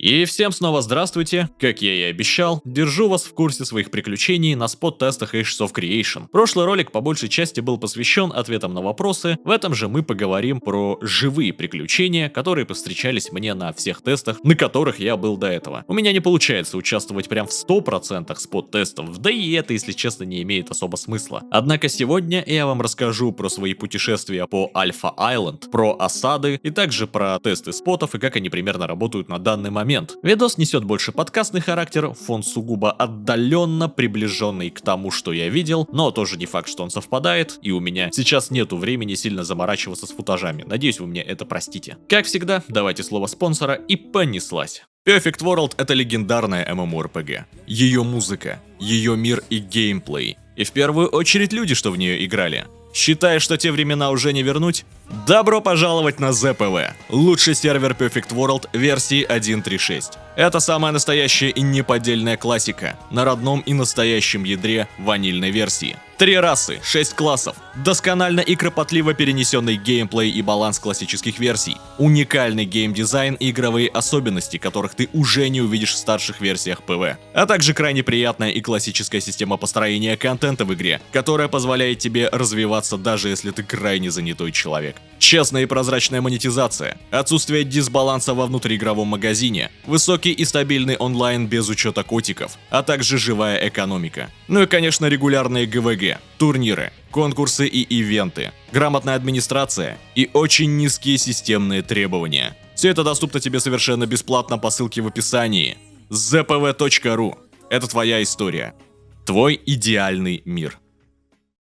И всем снова здравствуйте, как я и обещал, держу вас в курсе своих приключений на спот-тестах Ashes of Creation. Прошлый ролик по большей части был посвящен ответам на вопросы, в этом же мы поговорим про живые приключения, которые повстречались мне на всех тестах, на которых я был до этого. У меня не получается участвовать прям в 100% спот-тестов, да и это, если честно, не имеет особо смысла. Однако сегодня я вам расскажу про свои путешествия по Альфа Айленд, про осады и также про тесты спотов и как они примерно работают на данный момент. Видос несет больше подкастный характер, фон сугубо отдаленно приближенный к тому, что я видел, но тоже не факт, что он совпадает, и у меня сейчас нету времени сильно заморачиваться с футажами. Надеюсь, вы мне это простите. Как всегда, давайте слово спонсора и понеслась. Perfect World — это легендарная MMORPG. Ее музыка, ее мир и геймплей. И в первую очередь люди, что в нее играли. Считая, что те времена уже не вернуть? Добро пожаловать на ЗПВ, лучший сервер Perfect World версии 1.3.6. Это самая настоящая и неподдельная классика на родном и настоящем ядре ванильной версии. 3 расы, 6 классов, досконально и кропотливо перенесенный геймплей и баланс классических версий, уникальный геймдизайн и игровые особенности, которых ты уже не увидишь в старших версиях ПВ, а также крайне приятная и классическая система построения контента в игре, которая позволяет тебе развиваться даже если ты крайне занятой человек. Честная и прозрачная монетизация, отсутствие дисбаланса во внутриигровом магазине, высокий и стабильный онлайн без учета котиков, а также живая экономика. Ну и конечно регулярные ГВГ, турниры, конкурсы и ивенты, грамотная администрация и очень низкие системные требования. Все это доступно тебе совершенно бесплатно по ссылке в описании. zpv.ru. Это твоя история. Твой идеальный мир.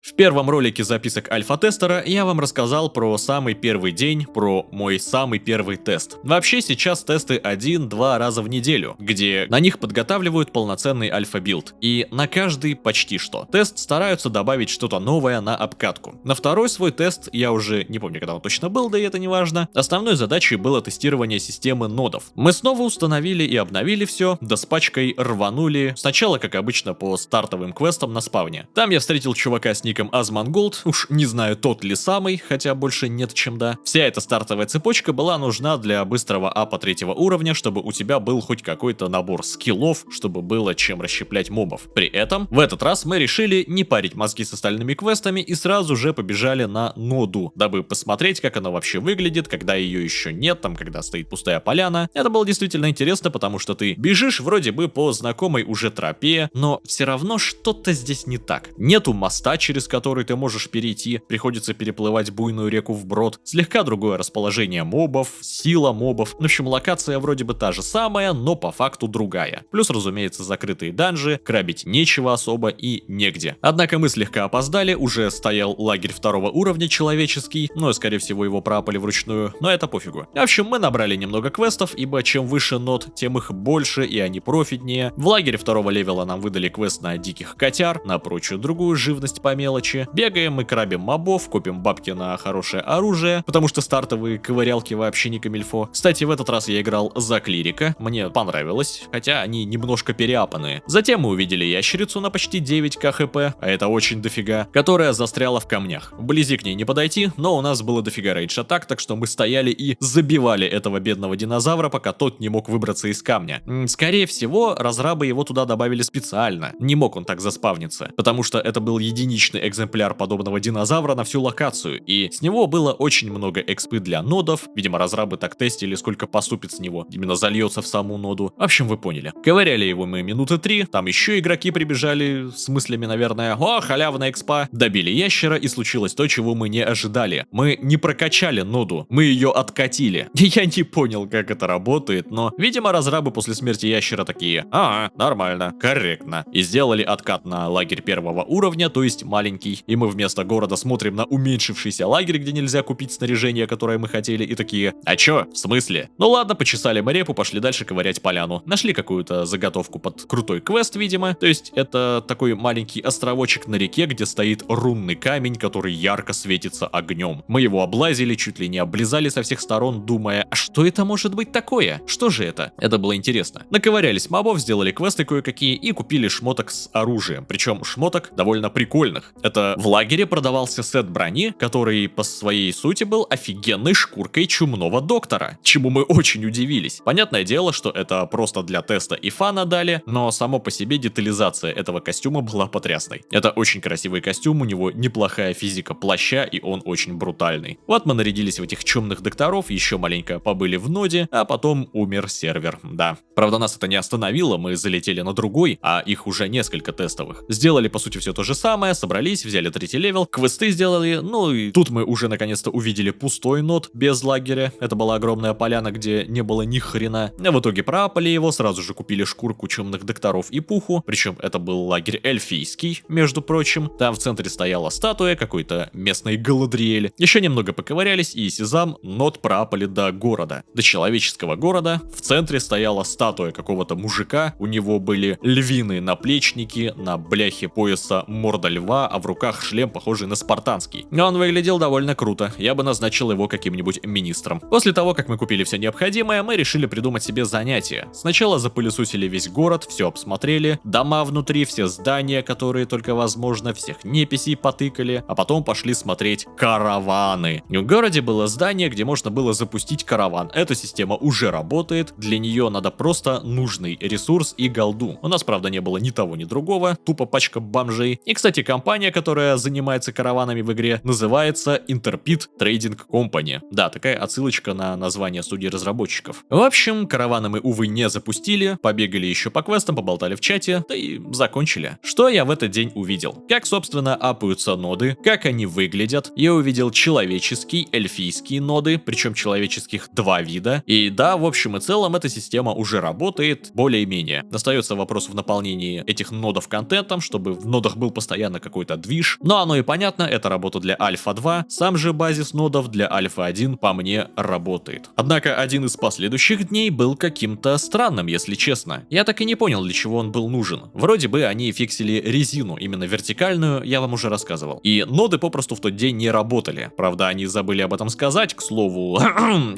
В первом ролике записок альфа-тестера я вам рассказал про самый первый день, про мой самый первый тест. Вообще сейчас тесты 1-2 раза в неделю, где на них подготавливают полноценный альфа-билд. И на каждый почти что. Тест стараются добавить что-то новое на обкатку. На второй свой тест, я уже не помню, когда он точно был, да и это не важно, основной задачей было тестирование системы нодов. Мы снова установили и обновили все, да с пачкой рванули. Сначала, как обычно, по стартовым квестам на спавне. Там я встретил чувака с ником Asmongold, уж не знаю, тот ли самый, хотя больше нет, чем да. Вся эта стартовая цепочка была нужна для быстрого апа 3-го уровня, чтобы у тебя был хоть какой-то набор скиллов, чтобы было чем расщеплять мобов. При этом, в этот раз мы решили не парить мозги с остальными квестами и сразу же побежали на ноду, дабы посмотреть, как она вообще выглядит, когда ее еще нет, там, когда стоит пустая поляна. Это было действительно интересно, потому что ты бежишь вроде бы по знакомой уже тропе, но все равно что-то здесь не так. Нету моста, через который ты можешь перейти, приходится переплывать буйную реку вброд, слегка другое расположение мобов, сила мобов, в общем локация вроде бы та же самая, но по факту другая. Плюс, разумеется, закрытые данжи, крабить нечего особо и негде. Однако мы слегка опоздали, уже стоял лагерь 2-го уровня человеческий, но скорее всего его пропали вручную, но это пофигу. В общем, мы набрали немного квестов, ибо чем выше нод, тем их больше и они профитнее. В лагере 2-го левела нам выдали квест на диких котяр, на прочую другую живность по мелочи. Бегаем мы, крабим мобов, купим бабки на хорошее оружие, потому что стартовые ковырялки вообще не камильфо. Кстати, в этот раз я играл за клирика, мне понравилось, хотя они немножко переапанные. Затем мы увидели ящерицу на почти 9к хп, а это очень дофига, которая застряла в камнях. Вблизи к ней не подойти, но у нас было дофига рейдж-атак, так что мы стояли и забивали этого бедного динозавра, пока тот не мог выбраться из камня. Скорее всего, разрабы его туда добавили специально, не мог он так заспавниться, потому что это был единичный экземпляр подобного динозавра на всю локацию, и с него было очень много экспы для нодов, видимо разрабы так тестили, сколько поступит с него, именно зальется в саму ноду. В общем, вы поняли. Ковыряли его мы минуты 3, там еще игроки прибежали с мыслями, наверное, о, халявная экспа, добили ящера, и случилось то, чего мы не ожидали. Мы не прокачали ноду, мы ее откатили. Я не понял, как это работает, но, видимо, разрабы после смерти ящера такие, нормально, корректно, и сделали откат на лагерь 1-го уровня, то есть маленький, и мы вместо города смотрим на уменьшившийся лагерь, где нельзя купить снаряжение, которое мы хотели, и такие, а чё, в смысле? Ну ладно, почесали мы репу, пошли дальше ковырять поляну. Нашли какую-то заготовку под крутой квест, видимо, то есть это такой маленький островочек на реке, где стоит рунный камень, который ярко светится огнем. Мы его облазили, чуть ли не облизали со всех сторон, думая, а что это может быть такое? Что же это? Это было интересно. Наковырялись мобов, сделали квесты кое-какие и купили шмоток с оружием, причем шмоток довольно прикольных. Это в лагере продавался сет брони, который по своей сути был офигенной шкуркой чумного доктора, чему мы очень удивились. Понятное дело, что это просто для теста и фана дали, но само по себе детализация этого костюма была потрясной. Это очень красивый костюм, у него неплохая физика плаща, и он очень брутальный. Вот мы нарядились в этих чумных докторов, еще маленько побыли в ноде, а потом умер сервер, да. Правда, нас это не остановило, мы залетели на другой, а их уже несколько тестовых. Сделали по сути все то же самое, собрались, взяли 3-й левел, квесты сделали, ну и тут мы уже наконец-то увидели пустой нод без лагеря. Это была огромная поляна, где не было ни хрена. А в итоге проапали его, сразу же купили шкурку чумных докторов и пуху, причем это был лагерь эльфийский, между прочим. Там в центре стояла статуя какой-то местной Галадриэль. Еще немного поковырялись, и Сезам нод проапали до города, до человеческого города. В центре стояла статуя какого-то мужика, у него были львиные наплечники, на бляхе пояса морда льва, а в руках шлем, похожий на спартанский. Но он выглядел довольно круто, я бы назначил его каким-нибудь министром. После того, как мы купили все необходимое, мы решили придумать себе занятие. Сначала запылесосили весь город, все обсмотрели, дома внутри, все здания, которые только возможно, всех неписей потыкали, а потом пошли смотреть караваны. В городе было здание, где можно было запустить караван. Эта система уже работает, для нее надо просто нужный ресурс и голду. У нас, правда, не было ни того, ни другого, тупо пачка бомжей. И, кстати, компания, которая занимается караванами в игре, называется Interpid Trading Company. Да, такая отсылочка на название студии разработчиков. В общем, караваны мы, увы, не запустили, побегали еще по квестам, поболтали в чате, да и закончили. Что я в этот день увидел? Как, собственно, апаются ноды, как они выглядят. Я увидел человеческие, эльфийские ноды, причем человеческих 2 вида. И да, в общем и целом, эта система уже работает более-менее. Остается вопрос в наполнении этих нодов контентом, чтобы в нодах был постоянно какой-то движ. Но оно и понятно, это работа для Альфа 2, сам же базис нодов для Альфа 1 по мне работает. Однако один из последующих дней был каким-то странным, если честно. Я так и не понял, для чего он был нужен. Вроде бы они фиксили резину, именно вертикальную, я вам уже рассказывал. И ноды попросту в тот день не работали. Правда, они забыли об этом сказать, к слову.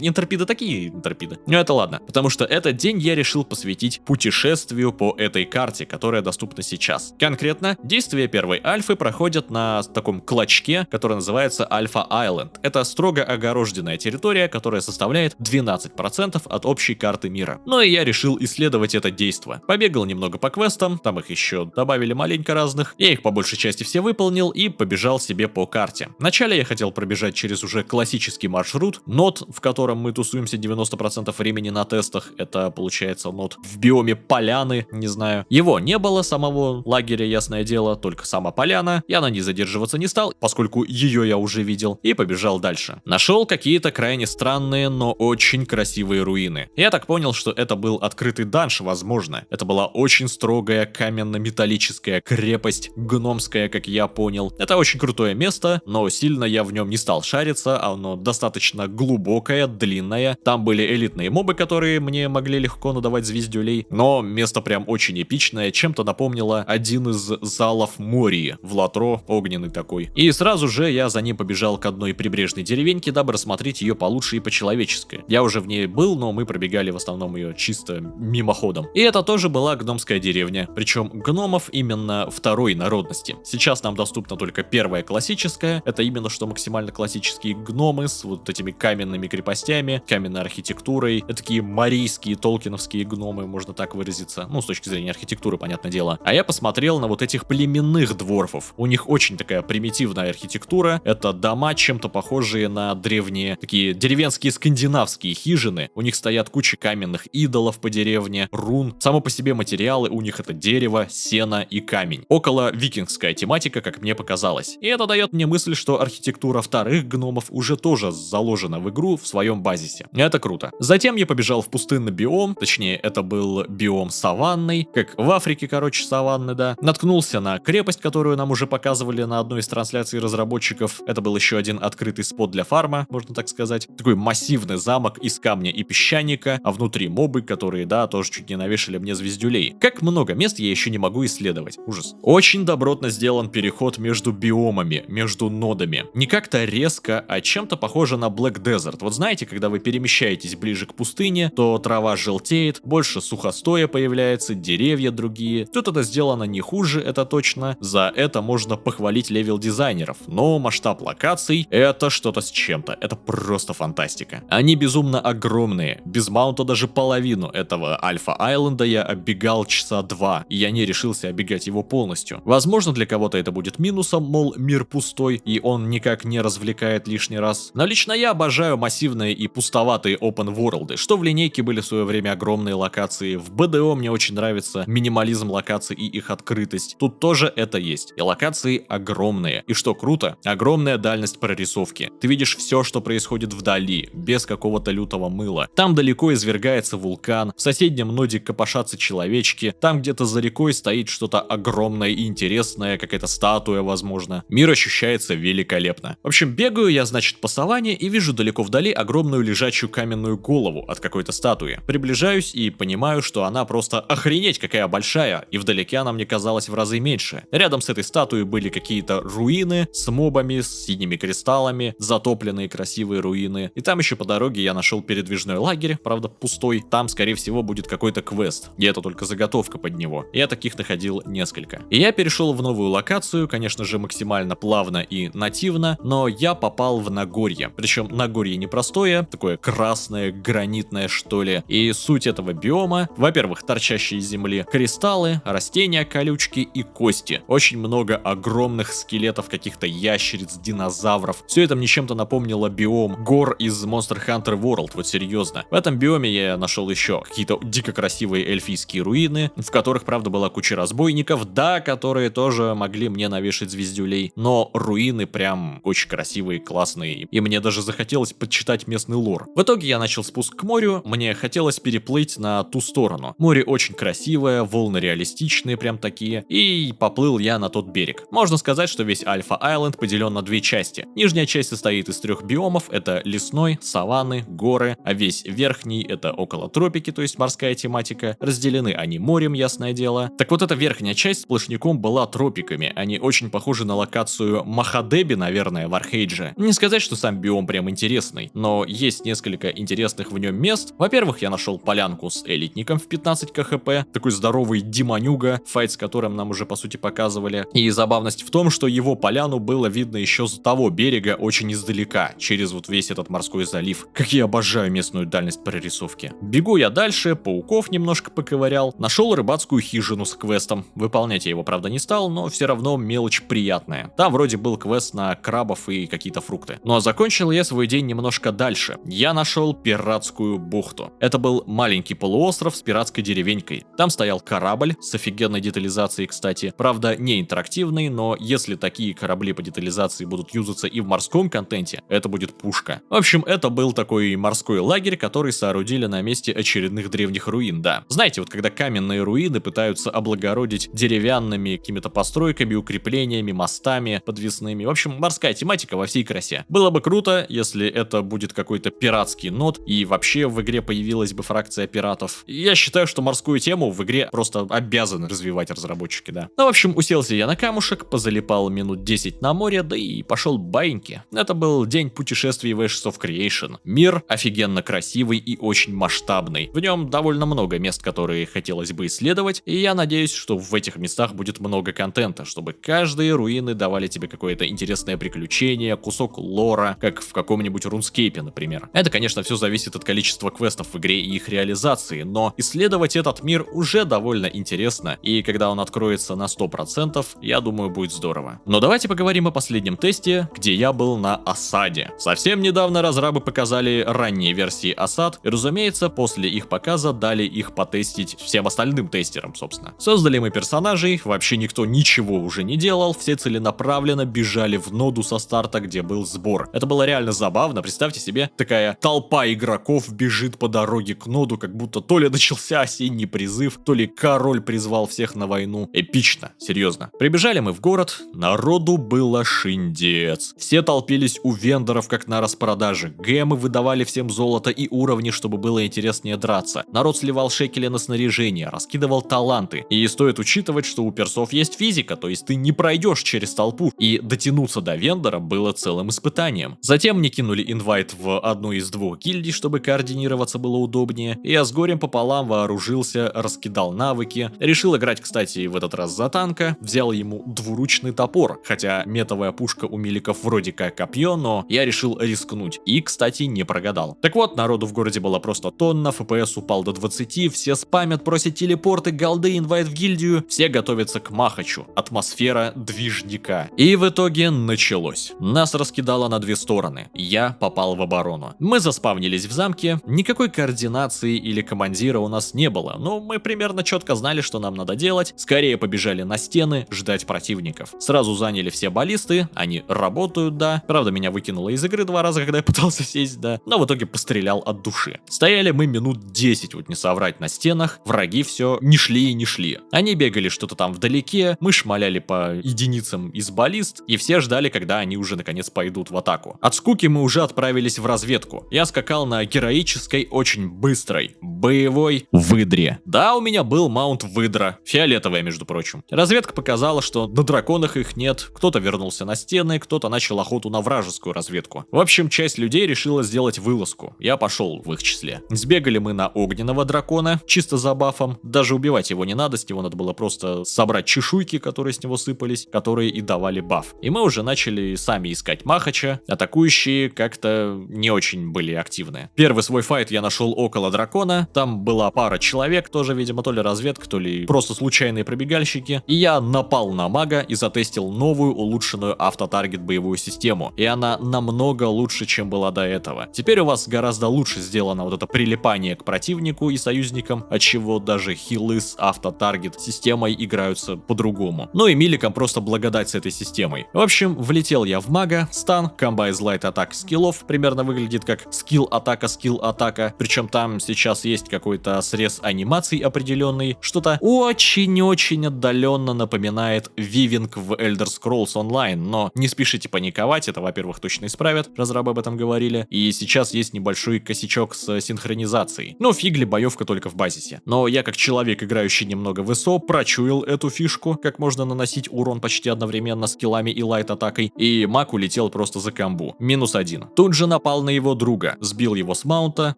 Интерпиды такие интерпиды. Но это ладно, потому что этот день я решил посвятить путешествию по этой карте, которая доступна сейчас. Конкретно, действия первой альфы проходят на таком клочке, который называется Альфа Айленд. Это строго огороженная территория, которая составляет 12% от общей карты мира. Ну и я решил исследовать это действо. Побегал немного по квестам, там их еще добавили маленько разных. Я их по большей части все выполнил и побежал себе по карте. Вначале я хотел пробежать через уже классический маршрут, нод, в котором мы тусуемся 90% времени на тестах. Это получается нод в биоме поляны, не знаю. Его не было, самого лагеря, ясное дело, только сама поляна. Я на ней задерживаться не стал, поскольку ее я уже видел, и побежал дальше. Нашел какие-то крайне странные, но очень красивые руины. Я так понял, что это был открытый данж, возможно. Это была очень строгая каменно-металлическая крепость, гномская, как я понял. Это очень крутое место, но сильно я в нем не стал шариться, оно достаточно глубокое, длинное. Там были элитные мобы, которые мне могли легко надавать звездюлей, но место прям очень эпичное, чем-то напомнило один из залов Мории в Латро, огненный такой. И сразу же я за ним побежал к одной прибрежной деревеньке, дабы рассмотреть ее получше и по-человечески. Я уже в ней был, но мы пробегали в основном ее чисто мимоходом. И это тоже была гномская деревня, причем гномов именно второй народности. Сейчас нам доступна только первая классическая, это именно что максимально классические гномы с вот этими каменными крепостями, каменной архитектурой, это такие марийские, толкиновские гномы, можно так выразиться, ну с точки зрения архитектуры, понятное дело. А я посмотрел на вот этих племенных дворфов, у них очень такая примитивная архитектура, это дома чем-то похожие на древние такие деревенские скандинавские хижины, у них стоят куча каменных идолов по деревне, рун, само по себе материалы у них это дерево, сено и камень. Около викингская тематика, как мне показалось. И это дает мне мысль, что архитектура вторых гномов уже тоже заложена в игру в своем базисе. Это круто. Затем я побежал в пустынный биом, точнее это был биом саванный, как в Африке, короче, саванны, да. Наткнулся на крепость, которую нам уже показывали на одной из трансляций разработчиков. Это был еще один открытый спот для фарма, можно так сказать. Такой массивный замок из камня и песчаника, а внутри мобы, которые, да, тоже чуть не навешали мне звездюлей. Как много мест я еще не могу исследовать. Ужас. Очень добротно сделан переход между биомами, между нодами. Не как-то резко, а чем-то похоже на Black Desert. Вот знаете, когда вы перемещаетесь ближе к пустыне, то трава желтеет, больше сухостоя появляется, деревья другие. Тут это сделано не хуже, это точно. За это можно похвалить левел-дизайнеров, но масштаб локаций — это что-то с чем-то, это просто фантастика. Они безумно огромные, без маунта даже половину этого Альфа-Айленда я оббегал часа 2, и я не решился оббегать его полностью. Возможно, для кого-то это будет минусом, мол, мир пустой, и он никак не развлекает лишний раз. Но лично я обожаю массивные и пустоватые open world, что в линейке были в свое время огромные локации, в БДО мне очень нравится минимализм локаций и их открытость. Тут тоже это есть. И локации огромные. И что круто, огромная дальность прорисовки. Ты видишь все, что происходит вдали, без какого-то лютого мыла. Там далеко извергается вулкан, в соседнем ноде копошатся человечки, там где-то за рекой стоит что-то огромное и интересное, какая-то статуя, возможно. Мир ощущается великолепно. В общем, бегаю я, значит, по саванне и вижу далеко вдали огромную лежачую каменную голову от какой-то статуи. Приближаюсь и понимаю, что она просто охренеть какая большая, и вдалеке она мне казалась в разы меньше. Рядом с этой статуей были какие-то руины с мобами, с синими кристаллами, затопленные красивые руины. И там еще по дороге я нашел передвижной лагерь, правда пустой. Там, скорее всего, будет какой-то квест, и это только заготовка под него. Я таких находил несколько. И я перешел в новую локацию, конечно же, максимально плавно и нативно, но я попал в Нагорье. Причем Нагорье непростое, такое красное, гранитное, что ли. И суть этого биома, во-первых, торчащие из земли кристаллы, растения, колючки и кости. Очень много огромных скелетов каких-то ящериц, динозавров. Все это мне чем-то напомнило биом гор из Monster Hunter World, вот серьезно. В этом биоме я нашел еще какие-то дико красивые эльфийские руины, в которых, правда, была куча разбойников, да, которые тоже могли мне навешать звездюлей, но руины прям очень красивые, классные, и мне даже захотелось подчитать местный лор. В итоге я начал спуск к морю, мне хотелось переплыть на ту сторону. Море очень красивое, волны реалистичные, прям такие, и поплыл я на тот берег. Можно сказать, что весь Альфа-Айленд поделен на две части. Нижняя часть состоит из 3 биомов, это лесной, саванны, горы, а весь верхний это около тропики, то есть морская тематика. Разделены они морем, ясное дело. Так вот, эта верхняя часть сплошняком была тропиками. Они очень похожи на локацию Махадеби, наверное, в Архейдже. Не сказать, что сам биом прям интересный, но есть несколько интересных в нем мест. Во-первых, я нашел полянку с элитником в 15 кхп, такой здоровый демонюга, файт с которым нам уже по сути показывали. И забавность в том, что его поляну было видно еще с того берега очень издалека, через вот весь этот морской залив. Как я обожаю местную дальность прорисовки. Бегу я дальше, пауков немножко поковырял, нашел рыбацкую хижину с квестом. Выполнять я его, правда, не стал, но все равно мелочь приятная. Там вроде был квест на крабов и какие-то фрукты. Ну а закончил я свой день немножко дальше. Я нашел пиратскую бухту. Это был маленький полуостров с пиратской деревенькой. Там стоял корабль с офигенной детализацией, кстати. Правда, не интерактивный, но если такие корабли по детализации будут юзаться и в морском контенте, это будет пушка. В общем, это был такой морской лагерь, который соорудили на месте очередных древних руин, да. Знаете, вот когда каменные руины пытаются облагородить деревянными какими-то постройками, укреплениями, мостами подвесными. В общем, морская тематика во всей красе. Было бы круто, если это будет какой-то пиратский нод, и вообще в игре появилась бы фракция пиратов. Я считаю, что морскую тему в игре просто обязаны развивать разработчики, да. Ну, в общем, уселся я на камушек, позалипал минут 10 на море, да и пошел баиньки. Это был день путешествий в Ashes of Creation. Мир офигенно красивый и очень масштабный. В нем довольно много мест, которые хотелось бы исследовать, и я надеюсь, что в этих местах будет много контента, чтобы каждые руины давали тебе какое-то интересное приключение, кусок лора, как в каком-нибудь рунскейпе, например. Это, конечно, все зависит от количества квестов в игре и их реализации, но исследовать этот мир уже довольно интересно, и когда он откроется на 100%, я думаю, будет здорово. Но давайте поговорим о последнем тесте, где я был на осаде. Совсем недавно разрабы показали ранние версии осад, и, разумеется, после их показа дали их потестить всем остальным тестерам, собственно. Создали мы персонажей, вообще никто ничего уже не делал, все целенаправленно бежали в ноду со старта, где был сбор. Это было реально забавно, представьте себе, такая толпа игроков бежит по дороге к ноду, как будто то ли начался осенний призыв, то ли король призвал всех на войну. Эпично, серьезно. Прибежали мы в город, народу было шиндец. Все толпились у вендоров, как на распродаже. Гемы выдавали всем золото и уровни, чтобы было интереснее драться. Народ сливал шекели на снаряжение, раскидывал таланты. И стоит учитывать, что у персов есть физика, то есть ты не пройдешь через толпу, и дотянуться до вендора было целым испытанием. Затем мне кинули инвайт в одну из 2 гильдий, чтобы координироваться было удобнее, и я с горем пополам вооружился, раскидал навыки, решил играть, кстати, в этот раз за танка, взял ему возьму двуручный топор, хотя метовая пушка у миликов вроде как копье, но я решил рискнуть и, кстати, не прогадал. Так вот, народу в городе было просто тонна, FPS упал до 20, все спамят, просят телепорты, голды, инвайт в гильдию, все готовятся к махачу, атмосфера движника. И в итоге началось. Нас раскидало на две стороны, я попал в оборону. Мы заспавнились в замке, никакой координации или командира у нас не было, но мы примерно четко знали, что нам надо делать, скорее побежали на стены, ждать противников. Сразу заняли все баллисты, они работают, да, правда меня выкинуло из игры 2 раза, когда я пытался сесть, да, но в итоге пострелял от души. Стояли мы минут 10, вот не соврать, на стенах, враги все не шли и не шли. Они бегали что-то там вдалеке, мы шмаляли по единицам из баллист, и все ждали, когда они уже наконец пойдут в атаку. От скуки мы уже отправились в разведку. Я скакал на героической, очень быстрой, боевой выдре. Да, у меня был маунт выдра, фиолетовая, между прочим. Разведка показала, что на драконах их нет, кто-то вернулся на стены, кто-то начал охоту на вражескую разведку. В общем, часть людей решила сделать вылазку, я пошел в их числе. Сбегали мы на огненного дракона, чисто за бафом, даже убивать его не надо, с него надо было просто собрать чешуйки, которые с него сыпались, которые и давали баф. И мы уже начали сами искать махача, атакующие как-то не очень были активны. Первый свой файт я нашел около дракона, там была пара человек, тоже, видимо, то ли разведка, то ли просто случайные пробегальщики, и я напал на мага и затестил новую улучшенную автотаргет боевую систему, и она намного лучше, чем была до этого. Теперь у вас гораздо лучше сделано вот это прилипание к противнику и союзникам, отчего даже хилы с автотаргет системой играются по-другому. Ну и миликам просто благодать с этой системой. В общем, влетел я в мага, стан, комбо из лайт атак скиллов, примерно выглядит как скилл-атака, причем там сейчас есть какой-то срез анимаций определенный, что-то очень-очень отдаленно напоминает вивинг в Elder Scrolls Online, но не спешите паниковать, это, во-первых, точно исправят, разрабы об этом говорили, и сейчас есть небольшой косячок с синхронизацией. Ну, фигли, боевка только в базисе. Но я, как человек, играющий немного в ИСО, прочуял эту фишку, как можно наносить урон почти одновременно скиллами и лайт-атакой, и маг улетел просто за комбу. -1. Тут же напал на его друга, сбил его с маунта,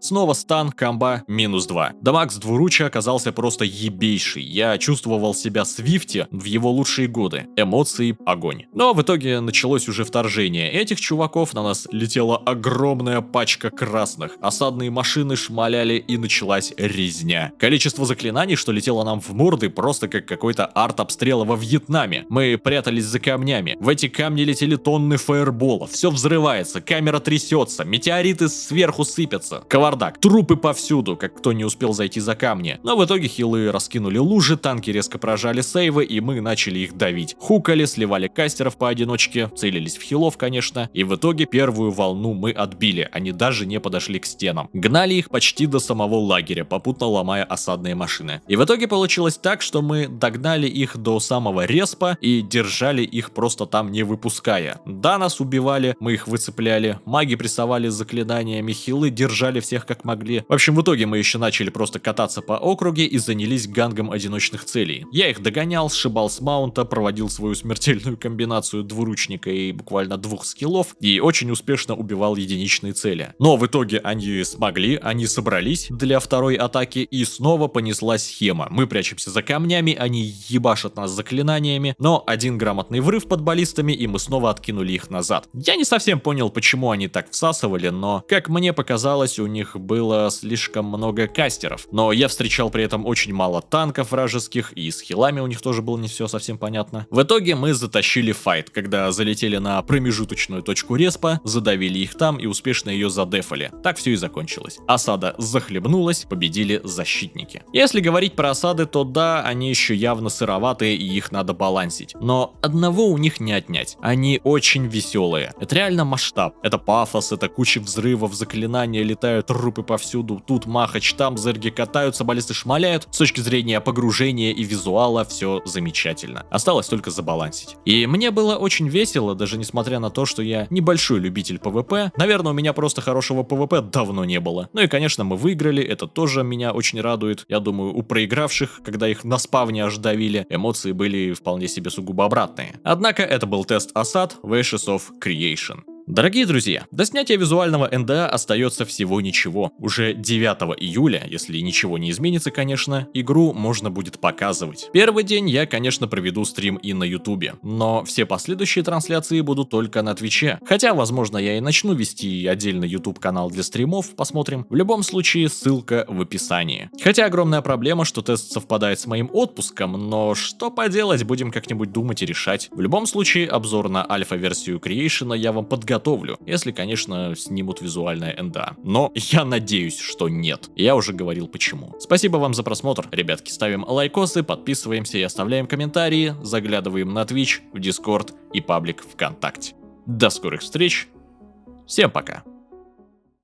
снова стан, комба, -2. Дамаг с двуруча оказался просто ебейший, я чувствовал себя Свифти в его лучшие годы. Эмоции — огонь. Но в итоге началось уже вторжение этих чуваков, на нас летела огромная пачка красных, осадные машины шмаляли и началась резня. Количество заклинаний, что летело нам в морды, просто как какой-то арт-обстрел во Вьетнаме. Мы прятались за камнями, в эти камни летели тонны фаерболов, все взрывается, камера трясется, метеориты сверху сыпятся, кавардак, трупы повсюду, как кто не успел зайти за камни. Но в итоге хилы раскинули лужи, танки резко прожали сейвы, и мы начали их давить. Хукали, сливали кастеров поодиночке, целились в хилов, конечно, и в итоге первую волну мы отбили, они даже не подошли к стенам. Гнали их почти до самого лагеря, попутно ломая осадные машины. И в итоге получилось так, что мы догнали их до самого респа и держали их просто там, не выпуская. Да, нас убивали, мы их выцепляли, маги прессовали с заклинаниями, хилы держали всех как могли. В общем, в итоге мы еще начали просто кататься по округе и занялись гангом одиночных целей. Я их догонял, сшибал с маунта, проводил свою смертельную комбинацию двуручника и буквально 2 скиллов, и очень успешно убивал единичные цели. Но в итоге они смогли, они собрались для второй атаки, и снова понеслась схема. Мы прячемся за камнями, они ебашат нас заклинаниями, но один грамотный врыв под баллистами, и мы снова откинули их назад. Я не совсем понял, почему они так всасывали, но, как мне показалось, у них было слишком много кастеров. Но я встречал при этом очень мало танков вражеских, и с хилами у них тоже было не все совсем понятно. В итоге мы затащили файт, когда залетели на промежуточную точку респа, задавили их там и успешно ее задефали. Так все и закончилось. Осада захлебнулась, победили защитники. Если говорить про осады, то да, они еще явно сыроватые и их надо балансить. Но одного у них не отнять. Они очень веселые. Это реально масштаб. Это пафос, это куча взрывов, заклинания, летают трупы повсюду. Тут махач, там зерги катаются, баллисты шмаляют. С точки зрения погружения и визуала все замечательно. Осталось только забалансить. И мне было очень весело, даже несмотря на то, что я небольшой любитель PvP. Наверное, у меня просто хорошего PvP давно не было. Ну и, конечно, мы выиграли, это тоже меня очень радует. Я думаю, у проигравших, когда их на спавне аж давили, эмоции были вполне себе сугубо обратные. Однако это был тест осад в Ashes of Creation. Дорогие друзья, до снятия визуального НДА остается всего ничего. Уже 9 июля, если ничего не изменится, конечно, игру можно будет показывать. Первый день я, конечно, проведу стрим и на ютубе, но все последующие трансляции будут только на твиче. Хотя, возможно, я и начну вести отдельный YouTube канал для стримов, посмотрим. В любом случае, ссылка в описании. Хотя огромная проблема, что тест совпадает с моим отпуском, но что поделать, будем как-нибудь думать и решать. В любом случае, обзор на альфа-версию Creation я вам подготовлю, если, конечно, снимут визуальное НДА. Но я надеюсь, что нет. Я уже говорил почему. Спасибо вам за просмотр, ребятки. Ставим лайкосы, подписываемся и оставляем комментарии, заглядываем на Twitch, в Discord и паблик ВКонтакте. До скорых встреч. Всем пока.